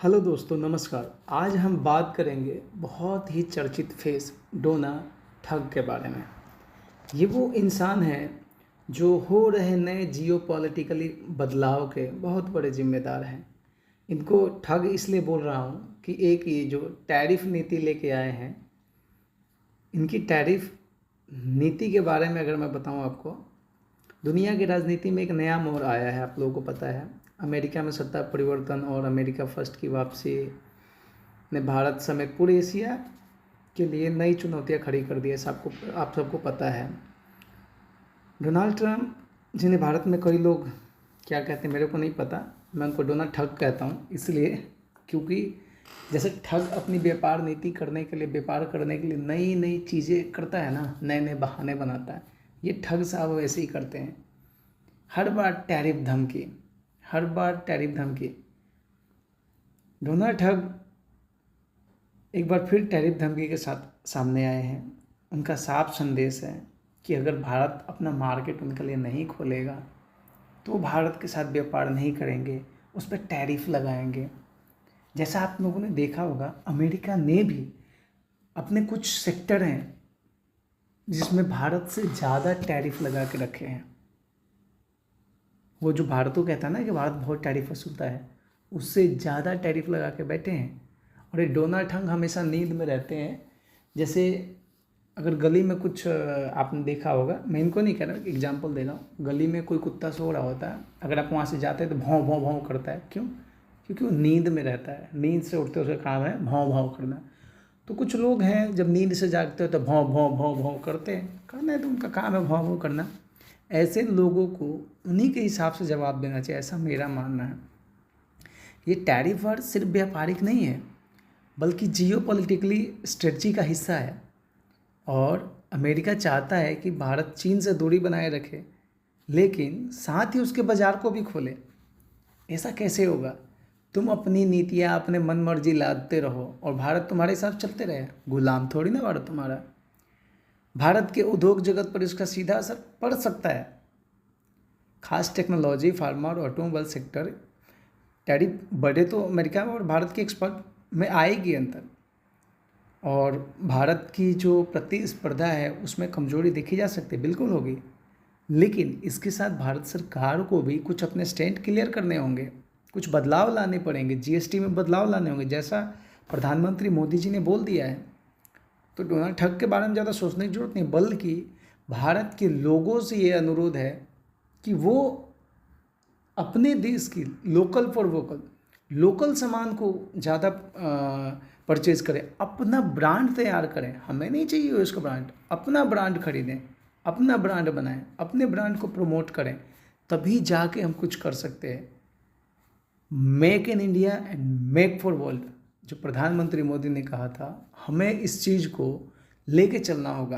Hello दोस्तों, नमस्कार। आज हम बात करेंगे बहुत ही चर्चित फेस डोनाल्ड ठग के बारे में। ये वो इंसान है जो हो रहे नए जियोपॉलिटिकली बदलाव के बहुत बड़े जिम्मेदार हैं। इनको ठग इसलिए बोल रहा हूँ कि एक ये जो टैरिफ नीति लेके आए हैं, इनकी टैरिफ नीति के बारे में अगर मैं बताऊँ आपको, दुनिया की राजनीति में एक नया मोड़ आया है। आप लोगों को पता है, अमेरिका में सत्ता परिवर्तन और अमेरिका फर्स्ट की वापसी ने भारत समेत पूरे एशिया के लिए नई चुनौतियां खड़ी कर दी है। आप सबको पता है। डोनाल्ड ट्रंप, जिन्हें भारत में कई लोग क्या कहते हैं मेरे को नहीं पता, मैं उनको डोनाल्ड ठग कहता हूँ इसलिए क्योंकि जैसे ठग अपनी व्यापार नीति करने के लिए, व्यापार करने के लिए नई नई चीज़ें करता है ना, नए नए बहाने बनाता है, ये ठग साहब वैसे ही करते हैं। हर बार टैरिफ धमकी, हर बार टैरिफ धमकी। डोनाल्ड ठग एक बार फिर टैरिफ धमकी के साथ सामने आए हैं। उनका साफ संदेश है कि अगर भारत अपना मार्केट उनके लिए नहीं खोलेगा तो भारत के साथ व्यापार नहीं करेंगे, उस पर टैरिफ लगाएंगे। जैसा आप लोगों ने देखा होगा, अमेरिका ने भी अपने कुछ सेक्टर हैं जिसमें भारत से ज़्यादा टैरिफ लगा के रखे हैं। वो जो भारत को कहता है ना कि भारत बहुत टैरिफ वसूलता है, उससे ज़्यादा टैरिफ लगा के बैठे हैं। और ये डोनाल्ड ट्रंप हमेशा नींद में रहते हैं। जैसे अगर गली में कुछ आपने देखा होगा, मैं इनको नहीं कह रहा, एग्जांपल दे रहा हूँ, गली में कोई कुत्ता सो रहा होता है, अगर आप वहाँ से जाते हैं तो भौं भौं भौं करता है। क्यों? क्योंकि वो नींद में रहता है। नींद से उठते उसका काम है भौं भौं करना। तो कुछ लोग हैं जब नींद से जागते हो तो भौं भौं भौं भौं करते हैं, करना है तो उनका काम है भौं भौं करना। ऐसे लोगों को उन्हीं के हिसाब से जवाब देना चाहिए, ऐसा मेरा मानना है। ये टैरिफ वार सिर्फ व्यापारिक नहीं है, बल्कि जियोपॉलिटिकली स्ट्रेटजी का हिस्सा है। और अमेरिका चाहता है कि भारत चीन से दूरी बनाए रखे, लेकिन साथ ही उसके बाज़ार को भी खोले। ऐसा कैसे होगा? तुम अपनी नीतियाँ अपने मन मर्जी लादते रहो और भारत तुम्हारे साथ चलते रहे। गुलाम थोड़ी ना भारत तुम्हारा। भारत के उद्योग जगत पर इसका सीधा असर पड़ सकता है। खास टेक्नोलॉजी, फार्मा और ऑटोमोबाइल सेक्टर टैरिफ बढ़े तो अमेरिका और भारत के एक्सपोर्ट में आएगी अंतर, और भारत की जो प्रतिस्पर्धा है उसमें कमजोरी देखी जा सकती है, बिल्कुल होगी। लेकिन इसके साथ भारत सरकार को भी कुछ अपने स्टैंड क्लियर करने होंगे, कुछ बदलाव लाने पड़ेंगे, जीएसटी में बदलाव लाने होंगे, जैसा प्रधानमंत्री मोदी जी ने बोल दिया है। तो डोनाल्ड ठग के बारे में ज़्यादा सोचने की जरूरत नहीं, बल्कि भारत के लोगों से ये अनुरोध है कि वो अपने देश की लोकल फॉर वोकल, लोकल सामान को ज़्यादा परचेज करें, अपना ब्रांड तैयार करें। हमें नहीं चाहिए उसका ब्रांड, अपना ब्रांड खरीदें, अपना ब्रांड बनाएं, अपने ब्रांड को प्रमोट करें, तभी जाके हम कुछ कर सकते हैं। Make in India and make for world, जो प्रधानमंत्री मोदी ने कहा था, हमें इस चीज़ को लेके चलना होगा।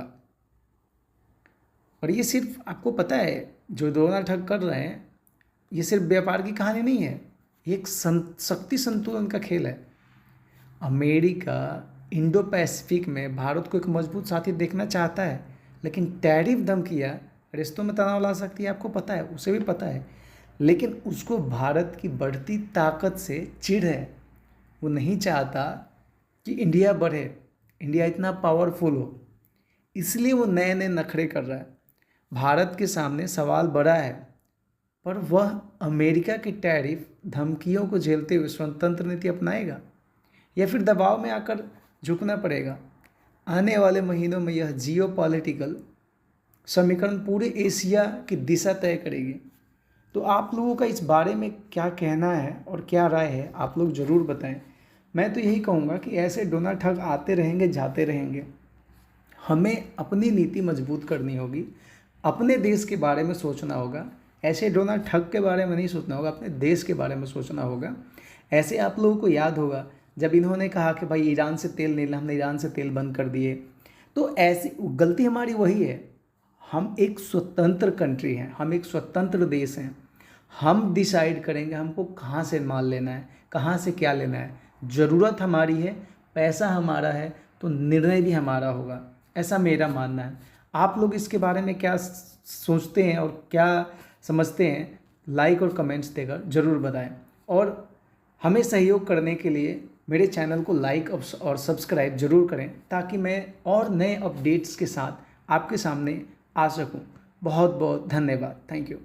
और ये सिर्फ आपको पता है जो डोनाल्ड ठग कर रहे हैं, ये सिर्फ व्यापार की कहानी नहीं है, ये एक शक्ति संतुलन का खेल है। अमेरिका इंडो पैसिफिक में भारत को एक मजबूत साथी देखना चाहता है, लेकिन टैरिफ धमकियाँ रिश्तों में तनाव ला सकती है, आपको पता है, उसे भी पता है। लेकिन उसको भारत की बढ़ती ताकत से चिढ़ है। वो नहीं चाहता कि इंडिया बढ़े, इंडिया इतना पावरफुल हो, इसलिए वो नए नए नखरे कर रहा है। भारत के सामने सवाल बड़ा है, पर वह अमेरिका की टैरिफ धमकियों को झेलते हुए स्वतंत्र नीति अपनाएगा या फिर दबाव में आकर झुकना पड़ेगा। आने वाले महीनों में यह जियोपॉलिटिकल समीकरण पूरे एशिया की दिशा तय करेगी। तो आप लोगों का इस बारे में क्या कहना है और क्या राय है, आप लोग ज़रूर बताएं। मैं तो यही कहूँगा कि ऐसे डोनाल्ड ठग आते रहेंगे, जाते रहेंगे। हमें अपनी नीति मजबूत करनी होगी, अपने देश के बारे में सोचना होगा। ऐसे डोनाल्ड ठग के बारे में नहीं सोचना होगा, अपने देश के बारे में सोचना होगा। ऐसे आप लोगों को याद होगा जब इन्होंने कहा कि भाई ईरान से तेल नहीं, हमने ईरान से तेल बंद कर दिए। तो ऐसी गलती हमारी वही है। हम एक स्वतंत्र कंट्री हैं, हम एक स्वतंत्र देश हैं। हम डिसाइड करेंगे हमको कहाँ से माल लेना है, कहाँ से क्या लेना है। ज़रूरत हमारी है, पैसा हमारा है, तो निर्णय भी हमारा होगा, ऐसा मेरा मानना है। आप लोग इसके बारे में क्या सोचते हैं और क्या समझते हैं, लाइक और कमेंट्स देकर ज़रूर बताएं। और हमें सहयोग करने के लिए मेरे चैनल को लाइक और सब्सक्राइब जरूर करें, ताकि मैं और नए अपडेट्स के साथ आपके सामने आ सकूं। बहुत बहुत धन्यवाद। Thank you.